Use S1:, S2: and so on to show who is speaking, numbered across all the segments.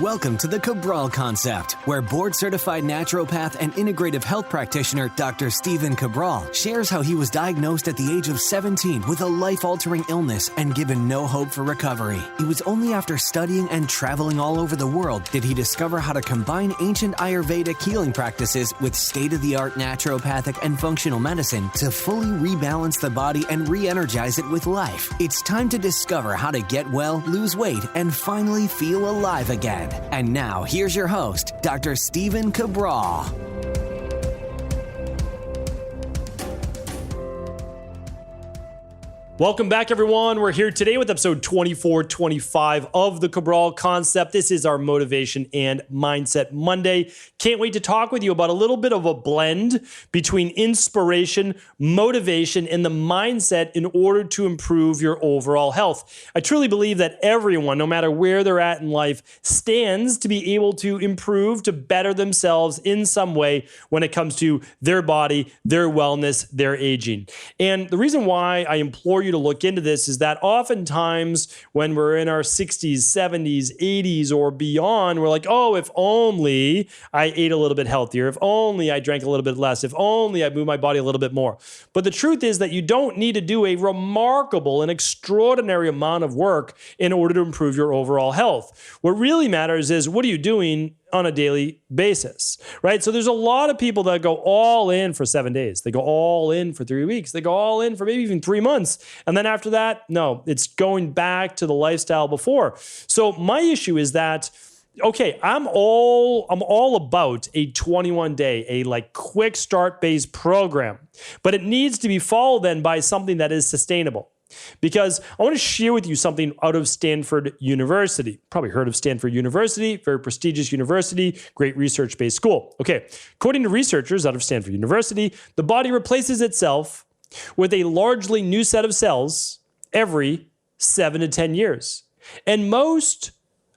S1: Welcome to the Cabral Concept, where board-certified naturopath and integrative health practitioner Dr. Stephen Cabral shares how he was diagnosed at the age of 17 with a life-altering illness and given no hope for recovery. It was only after studying and traveling all over the world did he discover how to combine ancient Ayurvedic healing practices with state-of-the-art naturopathic and functional medicine to fully rebalance the body and re-energize it with life. It's time to discover how to get well, lose weight, and finally feel alive again. And now, here's your host, Dr. Stephen Cabral.
S2: Welcome back, everyone. We're here today with episode 2425 of the Cabral Concept. This is our Motivation and Mindset Monday. Can't wait to talk with you about a little bit of a blend between inspiration, motivation, and the mindset in order to improve your overall health. I truly believe that everyone, no matter where they're at in life, stands to be able to improve, to better themselves in some way when it comes to their body, their wellness, their aging. And the reason why I implore you to look into this is that oftentimes when we're in our 60s, 70s, 80s, or beyond, we're like, oh, if only I ate a little bit healthier, if only I drank a little bit less, if only I moved my body a little bit more. But the truth is that you don't need to do a remarkable and extraordinary amount of work in order to improve your overall health. What really matters is, what are you doing on a daily basis, right? So there's a lot of people that go all in for 7 days. They go all in for 3 weeks. They go all in for maybe even 3 months. And then after that, no, it's going back to the lifestyle before. So my issue is that, okay, I'm all about a 21-day, a like quick start-based program, but it needs to be followed then by something that is sustainable. Because I want to share with you something out of Stanford University. Probably heard of Stanford University, very prestigious university, great research-based school. Okay, according to researchers out of Stanford University, the body replaces itself with a largely new set of cells every 7 to 10 years. And most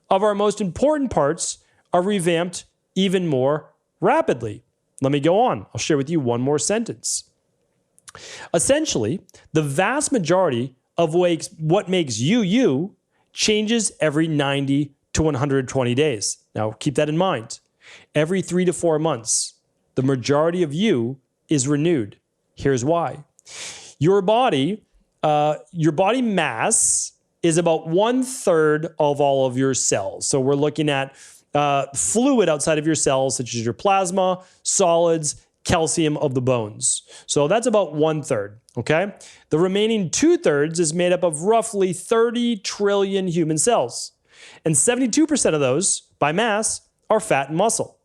S2: of our most important parts are revamped even more rapidly. Let me go on. I'll share with you one more sentence. Essentially, the vast majority of what makes you changes every 90 to 120 days. Now, keep that in mind. Every 3 to 4 months, the majority of you is renewed. Here's why. Your body mass is about 1/3 of all of your cells. So we're looking at fluid outside of your cells, such as your plasma, solids, calcium of the bones. So that's about 1/3, okay? The remaining 2/3 is made up of roughly 30 trillion human cells. And 72% of those, by mass, are fat and muscle.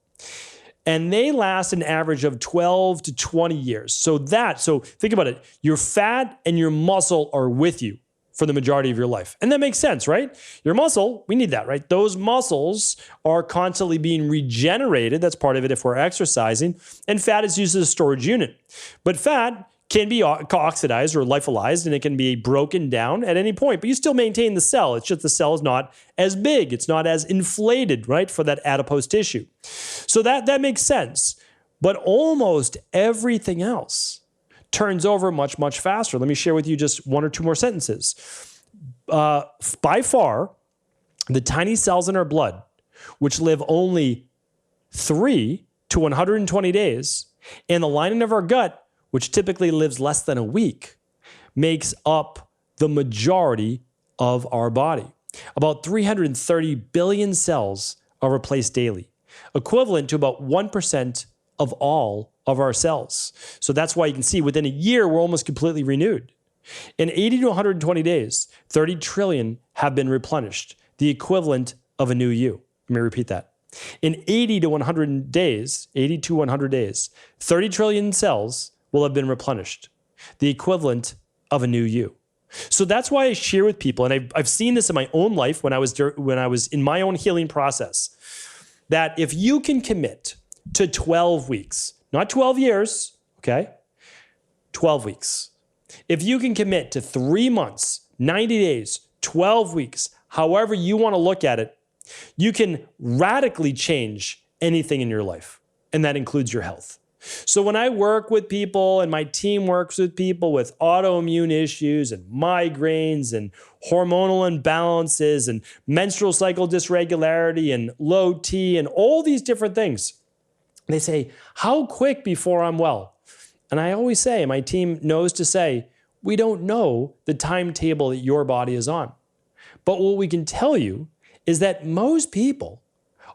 S2: And they last an average of 12 to 20 years. So think about it. Your fat and your muscle are with you for the majority of your life. And that makes sense, right? Your muscle, we need that, right? Those muscles are constantly being regenerated. That's part of it if we're exercising. And fat is used as a storage unit. But fat can be oxidized or lyophilized, and it can be broken down at any point. But you still maintain the cell. It's just the cell is not as big. It's not as inflated, right, for that adipose tissue. So that makes sense. But almost everything else turns over much, much faster. Let me share with you just one or two more sentences. By far, the tiny cells in our blood, which live only 3 to 120 days, and the lining of our gut, which typically lives less than a week, makes up the majority of our body. About 330 billion cells are replaced daily, equivalent to about 1% of all of our cells. So that's why you can see within a year, we're almost completely renewed. In 80 to 120 days, 30 trillion have been replenished, the equivalent of a new you. Let me repeat that. In 80 to 100 days, 30 trillion cells will have been replenished, the equivalent of a new you. So that's why I share with people, and I've seen this in my own life when I was in my own healing process, that if you can commit to 12 weeks, not 12 years, okay? 12 weeks. If you can commit to 3 months, 90 days, 12 weeks, however you want to look at it, you can radically change anything in your life. And that includes your health. So when I work with people and my team works with people with autoimmune issues and migraines and hormonal imbalances and menstrual cycle dysregularity and low T and all these different things, they say, how quick before I'm well? And I always say, my team knows to say, we don't know the timetable that your body is on. But what we can tell you is that most people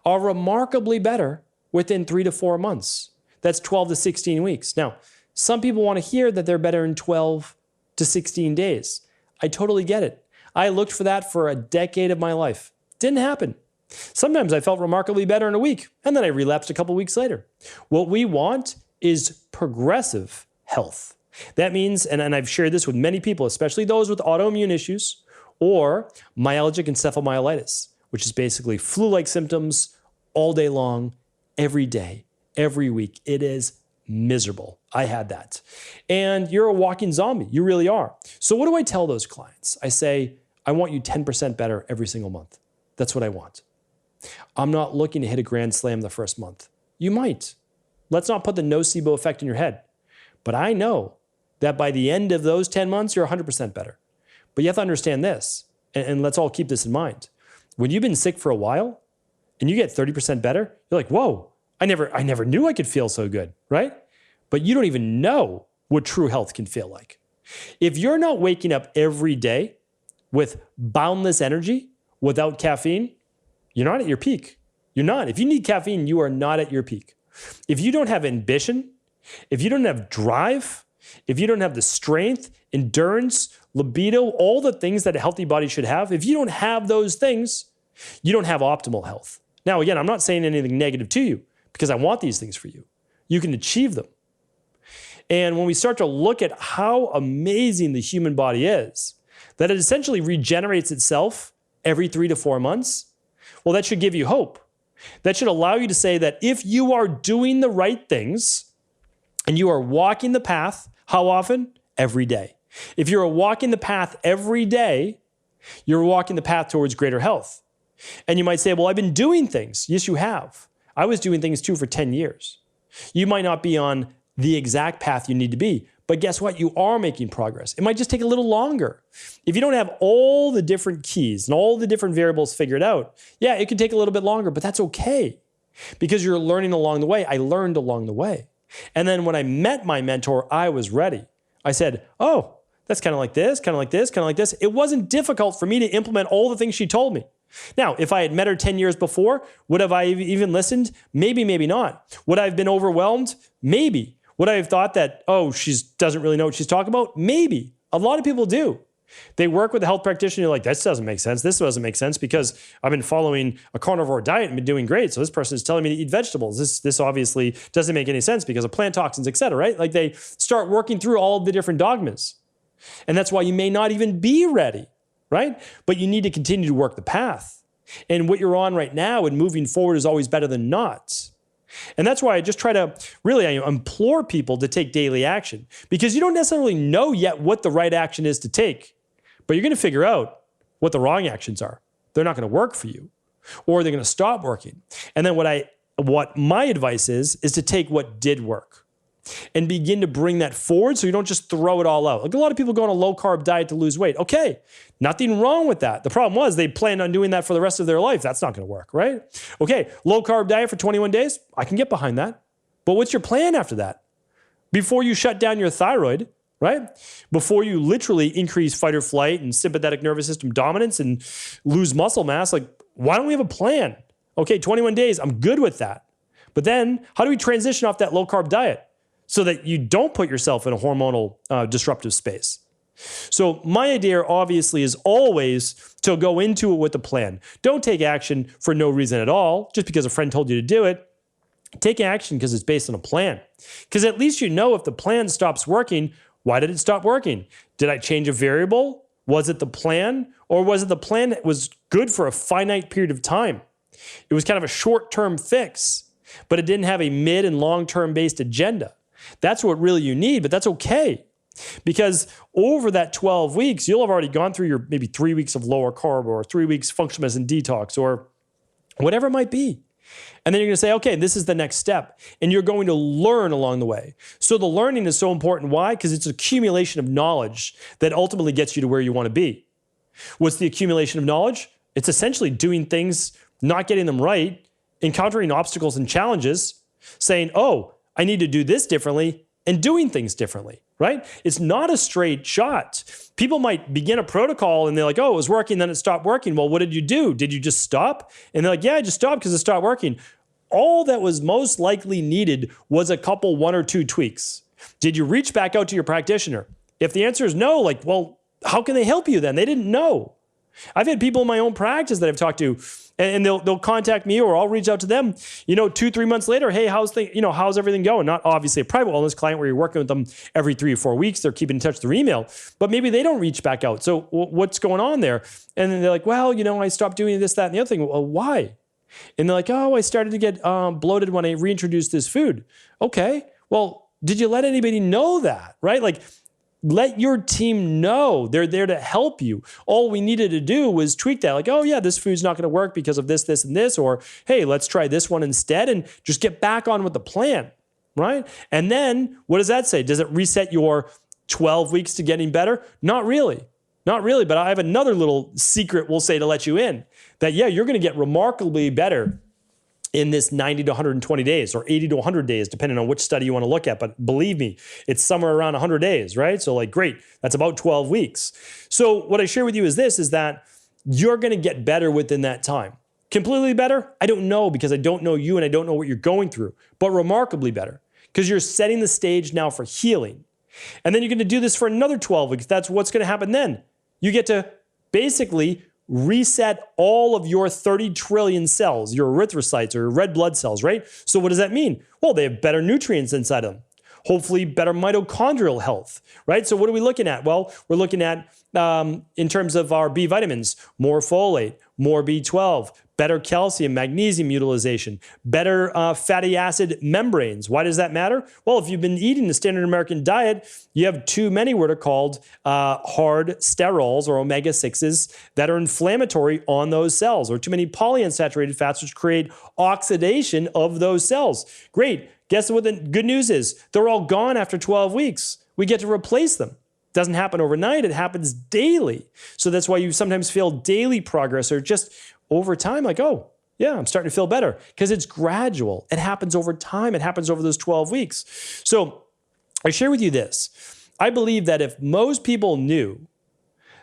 S2: are remarkably better within 3 to 4 months. That's 12 to 16 weeks. Now, some people want to hear that they're better in 12 to 16 days. I totally get it. I looked for that for a decade of my life. Didn't happen. Sometimes I felt remarkably better in a week, and then I relapsed a couple weeks later. What we want is progressive health. That means, and I've shared this with many people, especially those with autoimmune issues or myalgic encephalomyelitis, which is basically flu-like symptoms all day long, every day, every week. It is miserable. I had that. And you're a walking zombie. You really are. So what do I tell those clients? I say, I want you 10% better every single month. That's what I want. I'm not looking to hit a grand slam the first month. You might. Let's not put the nocebo effect in your head. But I know that by the end of those 10 months, you're 100% better. But you have to understand this, and let's all keep this in mind. When you've been sick for a while and you get 30% better, you're like, whoa, I never knew I could feel so good, right? But you don't even know what true health can feel like. If you're not waking up every day with boundless energy without caffeine, you're not at your peak. You're not. If you need caffeine, you are not at your peak. If you don't have ambition, if you don't have drive, if you don't have the strength, endurance, libido, all the things that a healthy body should have, if you don't have those things, you don't have optimal health. Now, again, I'm not saying anything negative to you because I want these things for you. You can achieve them. And when we start to look at how amazing the human body is, that it essentially regenerates itself every 3 to 4 months, well, that should give you hope. That should allow you to say that if you are doing the right things and you are walking the path, how often? Every day. If you're walking the path every day, you're walking the path towards greater health. And you might say, well, I've been doing things. Yes, you have. I was doing things too for 10 years. You might not be on the exact path you need to be, but guess what? You are making progress. It might just take a little longer. If you don't have all the different keys and all the different variables figured out, yeah, it can take a little bit longer, but that's okay because you're learning along the way. I learned along the way. And then when I met my mentor, I was ready. I said, oh, that's kind of like this, kind of like this, kind of like this. It wasn't difficult for me to implement all the things she told me. Now, if I had met her 10 years before, would have I even listened? Maybe, maybe not. Would I have been overwhelmed? Maybe. Would I have thought that, oh, she doesn't really know what she's talking about? Maybe. A lot of people do. They work with a health practitioner, like, this doesn't make sense. This doesn't make sense because I've been following a carnivore diet and been doing great. So this person is telling me to eat vegetables. This obviously doesn't make any sense because of plant toxins, et cetera, right? Like they start working through all of the different dogmas. And that's why you may not even be ready, right? But you need to continue to work the path. And what you're on right now and moving forward is always better than not. And that's why I just try to really, I implore people to take daily action because you don't necessarily know yet what the right action is to take, but you're going to figure out what the wrong actions are. They're not going to work for you or they're going to stop working. And then what my advice is to take what did work and begin to bring that forward so you don't just throw it all out. Like a lot of people go on a low-carb diet to lose weight. Okay, nothing wrong with that. The problem was they planned on doing that for the rest of their life. That's not going to work, right? Okay, low-carb diet for 21 days. I can get behind that. But what's your plan after that? Before you shut down your thyroid, right? Before you literally increase fight or flight and sympathetic nervous system dominance and lose muscle mass, like, why don't we have a plan? Okay, 21 days, I'm good with that. But then how do we transition off that low-carb diet so that you don't put yourself in a hormonal disruptive space? So my idea obviously is always to go into it with a plan. Don't take action for no reason at all, just because a friend told you to do it. Take action because it's based on a plan. Because at least you know if the plan stops working, why did it stop working? Did I change a variable? Was it the plan? Or was it the plan that was good for a finite period of time? It was kind of a short-term fix, but it didn't have a mid and long-term based agenda. That's what really you need, but that's okay. Because over that 12 weeks, you'll have already gone through your maybe 3 weeks of lower carb or 3 weeks functional medicine detox or whatever it might be. And then you're going to say, okay, this is the next step. And you're going to learn along the way. So the learning is so important. Why? Because it's accumulation of knowledge that ultimately gets you to where you want to be. What's the accumulation of knowledge? It's essentially doing things, not getting them right, encountering obstacles and challenges, saying, oh, I need to do this differently, and doing things differently, right? It's not a straight shot. People might begin a protocol and they're like, oh, it was working, then it stopped working. Well, what did you do? Did you just stop? And they're like, yeah, I just stopped because it stopped working. All that was most likely needed was a couple, one or two tweaks. Did you reach back out to your practitioner? If the answer is no, like, well, how can they help you then? They didn't know. I've had people in my own practice that I've talked to, and they'll contact me or I'll reach out to them, 2-3 months later. Hey, how's everything going? Not obviously a private wellness client where you're working with them every 3 or 4 weeks. They're keeping in touch through email, but maybe they don't reach back out. So what's going on there? And then they're like, well, I stopped doing this, that, and the other thing. Well, why? And they're like, oh, I started to get bloated when I reintroduced this food. Okay, well, did you let anybody know that, right? Like, let your team know. They're there to help you. All we needed to do was tweak that. Like, oh yeah, this food's not going to work because of this, this, and this. Or, hey, let's try this one instead and just get back on with the plan, right? And then what does that say? Does it reset your 12 weeks to getting better? Not really. Not really, but I have another little secret we'll say to let you in. That, yeah, you're going to get remarkably better in this 90 to 120 days or 80 to 100 days, depending on which study you want to look at. But believe me, it's somewhere around 100 days, right? So like, great, that's about 12 weeks. So what I share with you is that you're going to get better within that time. Completely better? I don't know, because I don't know you and I don't know what you're going through, but remarkably better because you're setting the stage now for healing. And then you're going to do this for another 12 weeks. That's what's going to happen then. You get to basically reset all of your 30 trillion cells, your erythrocytes or your red blood cells, right? So what does that mean? Well, they have better nutrients inside of them. Hopefully better mitochondrial health, right? So what are we looking at? Well, we're looking at, in terms of our B vitamins, more folate, more B12, better calcium, magnesium utilization, better fatty acid membranes. Why does that matter? Well, if you've been eating the standard American diet, you have too many what are called hard sterols or omega-6s that are inflammatory on those cells, or too many polyunsaturated fats which create oxidation of those cells. Great. Guess what the good news is? They're all gone after 12 weeks. We get to replace them. It doesn't happen overnight. It happens daily. So that's why you sometimes feel daily progress or just over time, like, oh, yeah, I'm starting to feel better, because it's gradual. It happens over time. It happens over those 12 weeks. So I share with you this. I believe that if most people knew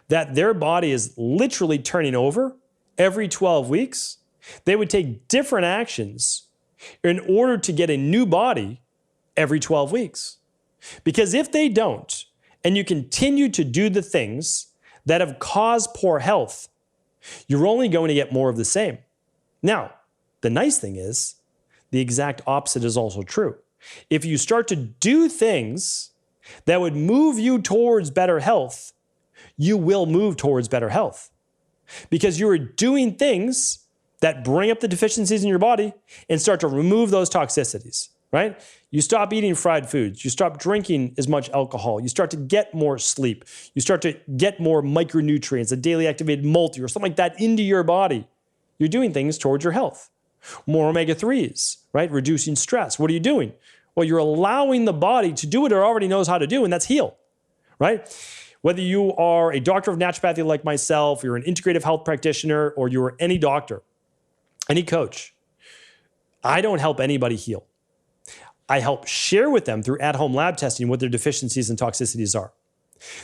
S2: that their body is literally turning over every 12 weeks, they would take different actions in order to get a new body every 12 weeks. Because if they don't, and you continue to do the things that have caused poor health, you're only going to get more of the same. Now, the nice thing is, the exact opposite is also true. If you start to do things that would move you towards better health, you will move towards better health. Because you are doing things that bring up the deficiencies in your body and start to remove those toxicities, right? You stop eating fried foods. You stop drinking as much alcohol. You start to get more sleep. You start to get more micronutrients, a daily activated multi or something like that into your body. You're doing things towards your health. More omega-3s, right? Reducing stress. What are you doing? Well, you're allowing the body to do what it already knows how to do, and that's heal, right? Whether you are a doctor of naturopathy like myself, you're an integrative health practitioner, or you're any doctor, any coach, I don't help anybody heal. I help share with them through at-home lab testing what their deficiencies and toxicities are.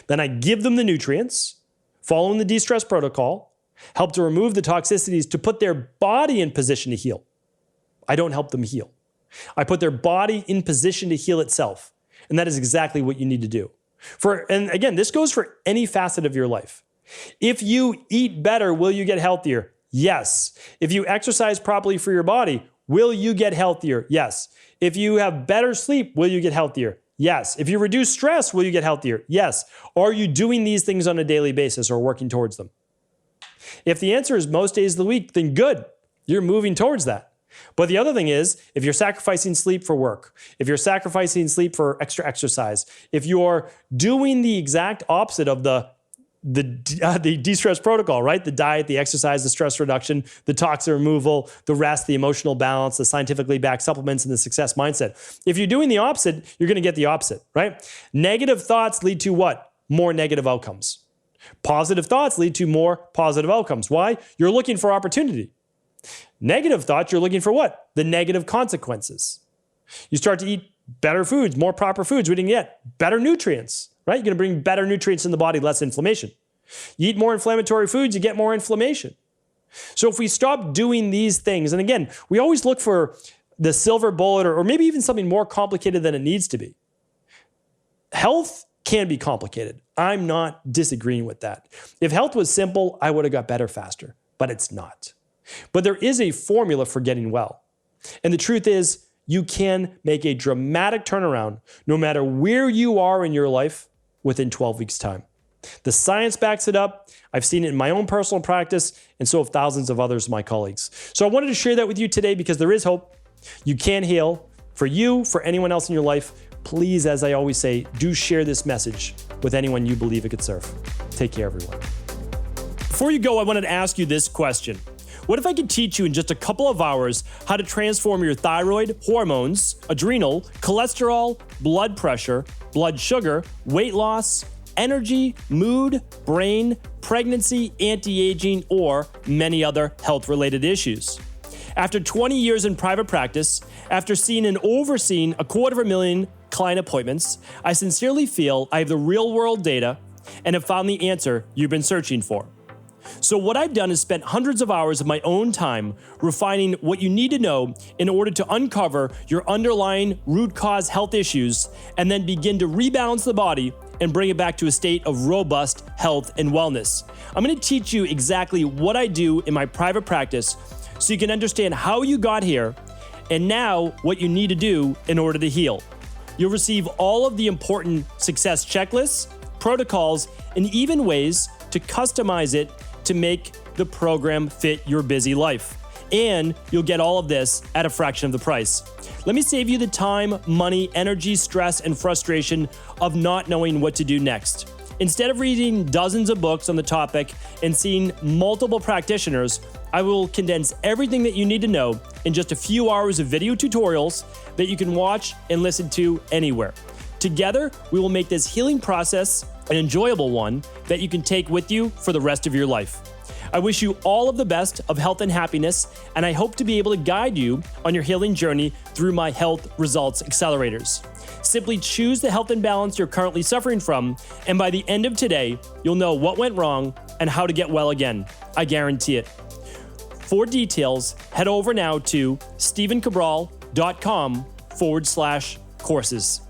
S2: Then I give them the nutrients, following the de-stress protocol, help to remove the toxicities to put their body in position to heal. I don't help them heal. I put their body in position to heal itself. And that is exactly what you need to do. And again, this goes for any facet of your life. If you eat better, will you get healthier? Yes. If you exercise properly for your body, will you get healthier? Yes. If you have better sleep, will you get healthier? Yes. If you reduce stress, will you get healthier? Yes. Are you doing these things on a daily basis or working towards them? If the answer is most days of the week, then good. You're moving towards that. But the other thing is, if you're sacrificing sleep for work, if you're sacrificing sleep for extra exercise, if you're doing the exact opposite of the the de-stress protocol, right? The diet, the exercise, the stress reduction, the toxin removal, the rest, the emotional balance, the scientifically backed supplements, and the success mindset. If you're doing the opposite, you're going to get the opposite, right? Negative thoughts lead to what? More negative outcomes. Positive thoughts lead to more positive outcomes. Why? You're looking for opportunity. Negative thoughts, you're looking for what? The negative consequences. You start to eat better foods, more proper foods. We didn't get better nutrients, right? You're going to bring better nutrients in the body, less inflammation. You eat more inflammatory foods, you get more inflammation. So if we stop doing these things, and again, we always look for the silver bullet or maybe even something more complicated than it needs to be. Health can be complicated. I'm not disagreeing with that. If health was simple, I would have got better faster, but it's not. But there is a formula for getting well. And the truth is, you can make a dramatic turnaround no matter where you are in your life within 12 weeks' time. The science backs it up. I've seen it in my own personal practice, and so have thousands of others of my colleagues. So I wanted to share that with you today because there is hope. You can heal. For you, for anyone else in your life, please, as I always say, do share this message with anyone you believe it could serve. Take care, everyone. Before you go, I wanted to ask you this question. What if I could teach you in just a couple of hours how to transform your thyroid, hormones, adrenal, cholesterol, blood pressure, blood sugar, weight loss, energy, mood, brain, pregnancy, anti-aging, or many other health-related issues? After 20 years in private practice, after seeing and overseeing 250,000 client appointments, I sincerely feel I have the real-world data and have found the answer you've been searching for. So what I've done is spent hundreds of hours of my own time refining what you need to know in order to uncover your underlying root cause health issues and then begin to rebalance the body and bring it back to a state of robust health and wellness. I'm going to teach you exactly what I do in my private practice so you can understand how you got here and now what you need to do in order to heal. You'll receive all of the important success checklists, protocols, and even ways to customize it to make the program fit your busy life. And you'll get all of this at a fraction of the price. Let me save you the time, money, energy, stress, and frustration of not knowing what to do next. Instead of reading dozens of books on the topic and seeing multiple practitioners, I will condense everything that you need to know in just a few hours of video tutorials that you can watch and listen to anywhere. Together, we will make this healing process an enjoyable one that you can take with you for the rest of your life. I wish you all of the best of health and happiness, and I hope to be able to guide you on your healing journey through my Health Results Accelerators. Simply choose the health imbalance you're currently suffering from, and by the end of today, you'll know what went wrong and how to get well again. I guarantee it. For details, head over now to stephencabral.com/courses.